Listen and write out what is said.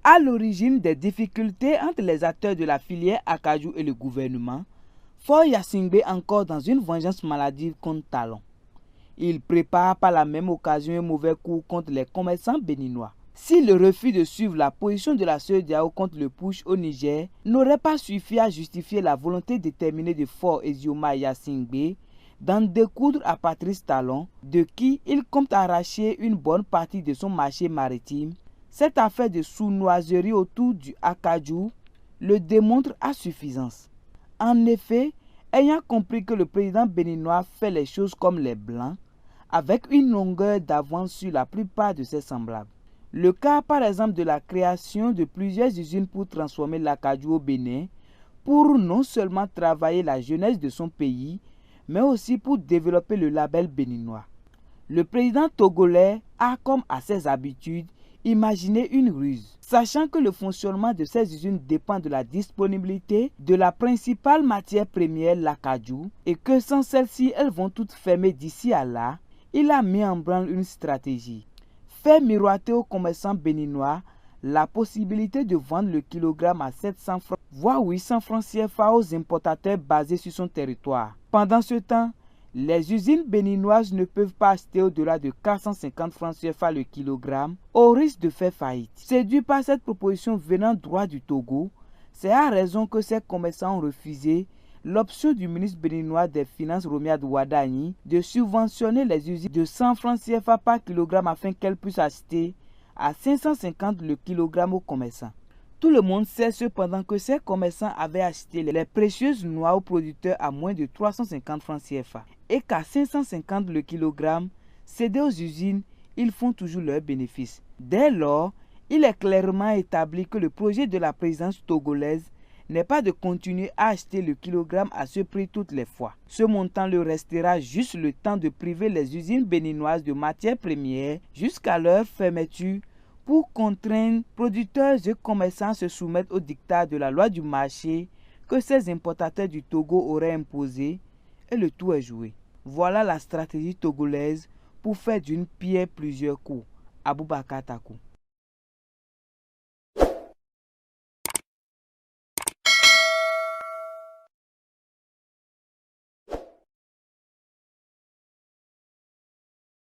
À l'origine des difficultés entre les acteurs de la filière acajou et le gouvernement, Faure Gnassingbé encore dans une vengeance maladive contre Talon. Il prépare par la même occasion un mauvais coup contre les commerçants béninois. Si le refus de suivre la position de la CEDEAO contre le putsch au Niger n'aurait pas suffi à justifier la volonté déterminée de Faure Ezioma Gnassingbé d'en découdre à Patrice Talon, de qui il compte arracher une bonne partie de son marché maritime, cette affaire de sournoiserie autour du acajou le démontre à suffisance. En effet, ayant compris que le président béninois fait les choses comme les Blancs, avec une longueur d'avance sur la plupart de ses semblables. Le cas par exemple de la création de plusieurs usines pour transformer l'acajou au Bénin, pour non seulement travailler la jeunesse de son pays, mais aussi pour développer le label béninois. Le président togolais a, comme à ses habitudes, imaginé une ruse. Sachant que le fonctionnement de ces usines dépend de la disponibilité de la principale matière première, l'acajou, et que sans celle-ci, elles vont toutes fermer d'ici à là, il a mis en branle une stratégie. Faire miroiter aux commerçants béninois la possibilité de vendre le kilogramme à 700 francs, voire 800 francs CFA aux importateurs basés sur son territoire. Pendant ce temps, les usines béninoises ne peuvent pas acheter au-delà de 450 francs CFA le kilogramme, au risque de faire faillite. Séduit par cette proposition venant droit du Togo, c'est à raison que ces commerçants ont refusé l'option du ministre béninois des Finances Romiad Wadani de subventionner les usines de 100 francs CFA par kilogramme afin qu'elles puissent acheter à 550 le kilogramme aux commerçants. Tout le monde sait cependant que ces commerçants avaient acheté les précieuses noix aux producteurs à moins de 350 francs CFA et qu'à 550 le kilogramme, cédés aux usines, ils font toujours leurs bénéfices. Dès lors, il est clairement établi que le projet de la présidence togolaise n'est pas de continuer à acheter le kilogramme à ce prix toutes les fois. Ce montant leur restera juste le temps de priver les usines béninoises de matières premières jusqu'à leur fermeture pour contraindre producteurs et commerçants à se soumettre au diktat de la loi du marché que ces importateurs du Togo auraient imposé, et le tout est joué. Voilà la stratégie togolaise pour faire d'une pierre plusieurs coups. Aboubakar Takou.